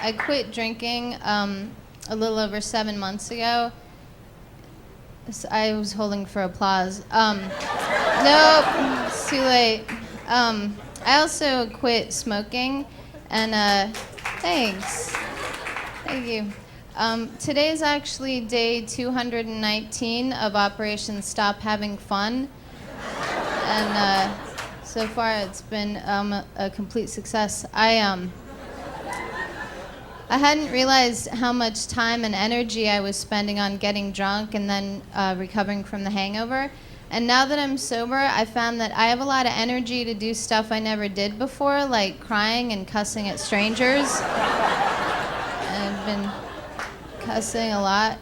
I quit drinking a little over 7 months ago. I was holding for applause. Nope, it's too late. I also quit smoking, and thanks. Thank you. Today is actually day 219 of Operation Stop Having Fun, and so far it's been a complete success. I hadn't realized how much time and energy I was spending on getting drunk and then recovering from the hangover. And now that I'm sober, I found that I have a lot of energy to do stuff I never did before, like crying and cussing at strangers. I've been cussing a lot.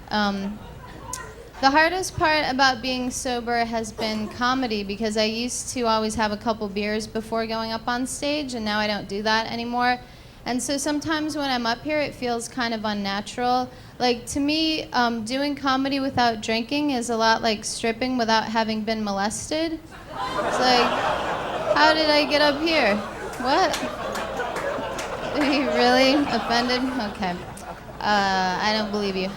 The hardest part about being sober has been comedy, because I used to always have a couple beers before going up on stage, and now I don't do that anymore. And so sometimes when I'm up here, it feels kind of unnatural. Like, to me, doing comedy without drinking is a lot like stripping without having been molested. It's like, how did I get up here? What? Are you really offended? Okay. I don't believe you.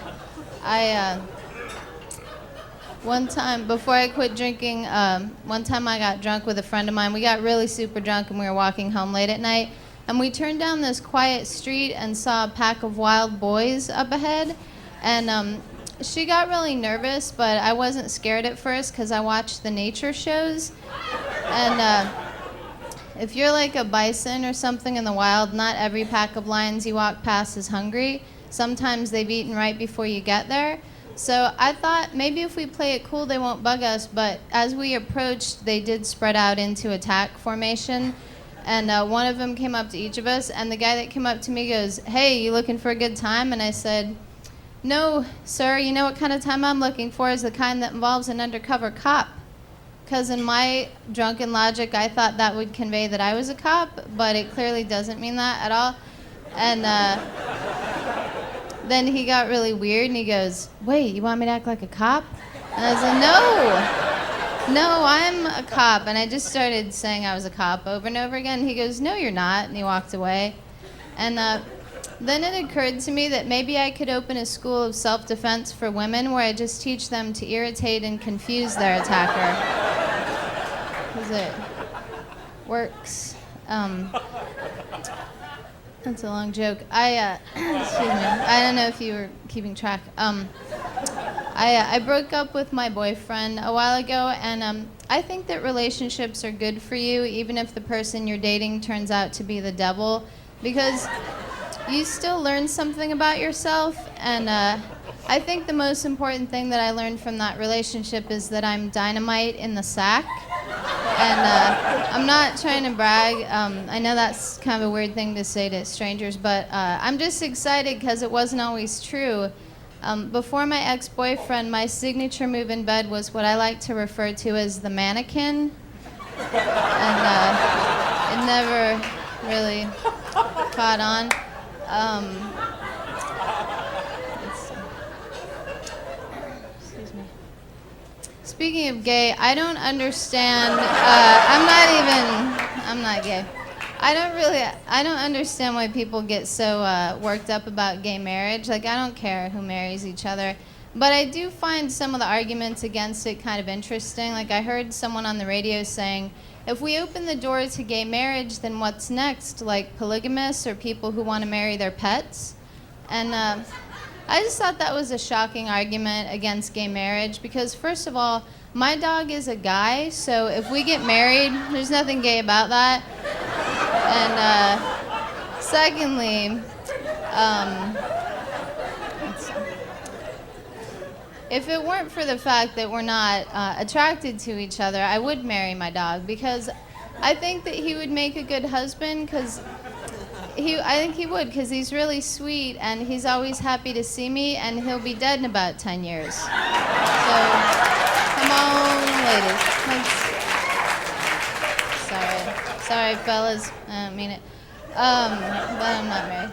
One time, before I quit drinking, one time I got drunk with a friend of mine. We got really super drunk and we were walking home late at night. And we turned down this quiet street and saw a pack of wild boys up ahead. And she got really nervous, but I wasn't scared at first because I watched the nature shows. And if you're like a bison or something in the wild, not every pack of lions you walk past is hungry. Sometimes they've eaten right before you get there. So I thought maybe if we play it cool, they won't bug us. But as we approached, they did spread out into attack formation. And one of them came up to each of us, and the guy that came up to me goes, "Hey, you looking for a good time?" And I said, "No, sir, you know what kind of time I'm looking for is the kind that involves an undercover cop." Because in my drunken logic, I thought that would convey that I was a cop, but it clearly doesn't mean that at all. And then he got really weird, and he goes, "Wait, you want me to act like a cop?" And I was like, No, I'm a cop. And I just started saying I was a cop over and over again. He goes, "No, you're not." And he walked away. And then it occurred to me that maybe I could open a school of self-defense for women where I just teach them to irritate and confuse their attacker. Because it works. That's a long joke. Excuse me. I don't know if you were keeping track. I broke up with my boyfriend a while ago, and I think that relationships are good for you, even if the person you're dating turns out to be the devil, because you still learn something about yourself. And I think the most important thing that I learned from that relationship is that I'm dynamite in the sack. And I'm not trying to brag. I know that's kind of a weird thing to say to strangers, but I'm just excited because it wasn't always true. Before my ex-boyfriend, my signature move in bed was what I like to refer to as the mannequin. And it never really caught on. Excuse me. Speaking of gay, I don't understand. I'm not gay. I don't understand why people get so worked up about gay marriage. Like, I don't care who marries each other. But I do find some of the arguments against it kind of interesting. Like, I heard someone on the radio saying, if we open the door to gay marriage, then what's next? Like, polygamists or people who want to marry their pets? And I just thought that was a shocking argument against gay marriage because, first of all, my dog is a guy, so if we get married, there's nothing gay about that. And secondly, if it weren't for the fact that we're not attracted to each other, I would marry my dog because I think that he would make a good husband because I think he would because he's really sweet and he's always happy to see me and he'll be dead in about 10 years. So, come on, ladies. Sorry, fellas. I don't mean it. But I'm not married.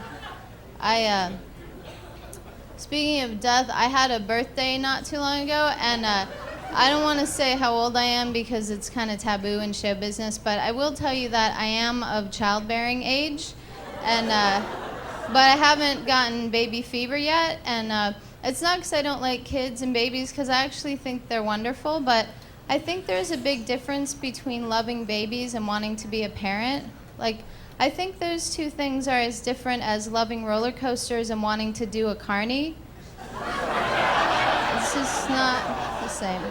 Speaking of death, I had a birthday not too long ago, and I don't want to say how old I am because it's kind of taboo in show business, but I will tell you that I am of childbearing age, and but I haven't gotten baby fever yet, and it's not because I don't like kids and babies, because I actually think they're wonderful, but I think there's a big difference between loving babies and wanting to be a parent. Like, I think those two things are as different as loving roller coasters and wanting to do a carny. It's just not the same.